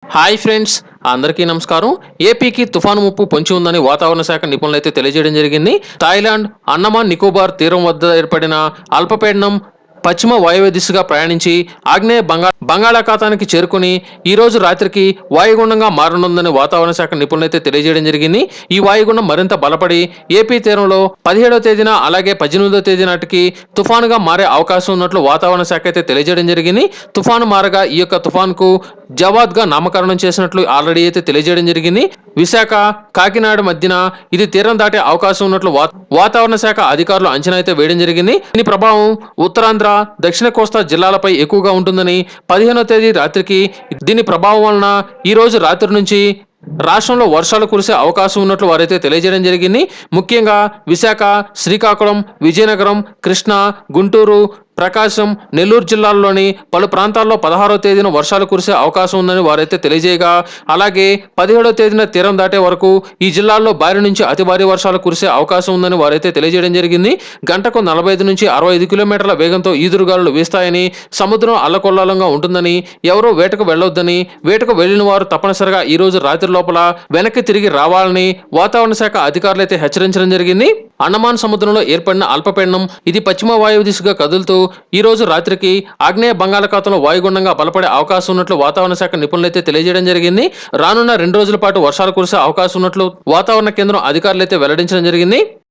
Hi friends, అందరికీ నమస్కారం. ఏపీకి తుఫాను ముప్పు పొంచి ఉందని వాతావరణ శాఖ నిపుణులైతే తెలియజేయడం జరిగింది. థాయిలాండ్, అండమాన్ నికోబార్ తీరం వద్ద ఏర్పడిన అల్పపీడనం పశ్చిమ వాయువ్య దిశగా ప్రయాణించి ఆగ్నేయ బంగాళాఖాతానికి చేరుకుని ఈ రోజు రాత్రికి వాయుగుండంగా మారనుందని వాతావరణ శాఖ నిపుణులైతే తెలియజేయడం జరిగింది. ఈ వాయుగుండం మరింత బలపడి ఏపీ తీరంలో 17వ తేదీన అలాగే 18వ తేదీ నాటికి తుఫానుగా మారే అవకాశం ఉన్నట్లు వాతావరణ శాఖ అయితే తెలియజేయడం జరిగింది. తుఫాను మారగా ఈ యొక్క తుఫాన్కు జవాద్ గా నామకరణం చేసినట్లు ఆల్రెడీ అయితే తెలియజేయడం జరిగింది. విశాఖ, కాకినాడ మధ్యన ఇది తీరం దాటే అవకాశం ఉన్నట్లు వాతావరణ శాఖ అధికారులు అంచనా అయితే వేయడం జరిగింది. దీని ప్రభావం ఉత్తరాంధ్ర, దక్షిణ కోస్తా జిల్లాలపై ఎక్కువగా ఉంటుందని 15వ తేదీ రాత్రికి దీని ప్రభావం వలన ఈ రోజు రాత్రి నుంచి రాష్ట్రంలో వర్షాలు కురిసే అవకాశం ఉన్నట్లు వారైతే తెలియజేయడం జరిగింది. ముఖ్యంగా విశాఖ, శ్రీకాకుళం, విజయనగరం, కృష్ణా, గుంటూరు, ప్రకాశం, నెల్లూరు జిల్లాల్లోని పలు ప్రాంతాల్లో 16వ తేదీన వర్షాలు కురిసే అవకాశం ఉందని వారైతే తెలియజేయగా, అలాగే 17వ తేదీన తీరం దాటే వరకు ఈ జిల్లాల్లో భారీ నుంచి అతి భారీ వర్షాలు కురిసే అవకాశం ఉందని వారైతే తెలియజేయడం జరిగింది. గంటకు 45 నుంచి 65 కిలోమీటర్ల వేగంతో ఈదురుగాలులు వీస్తాయని, సముద్రం అల్లకొల్లాలంగా ఉంటుందని, ఎవరూ వేటకు వెళ్లొద్దని, వేటకు వెళ్లిన వారు తప్పనిసరిగా ఈ రోజు రాత్రి లోపల వెనక్కి తిరిగి రావాలని వాతావరణ శాఖ అధికారులు అయితే హెచ్చరించడం జరిగింది. అండమాన్ సముద్రంలో ఏర్పడిన అల్పపీడనం ఇది పశ్చిమ వాయువు దిశగా కదులుతూ ఈ రోజు రాత్రికి ఆగ్నేయ బంగాళాఖాతంలో వాయుగుండంగా బలపడే అవకాశం ఉన్నట్లు వాతావరణ శాఖ నిపుణులైతే తెలియజేయడం జరిగింది. రానున్న 2 రోజుల పాటు వర్షాలు కురిసే అవకాశం ఉన్నట్లు వాతావరణ కేంద్రం అధికారులు అయితే వెల్లడించడం జరిగింది.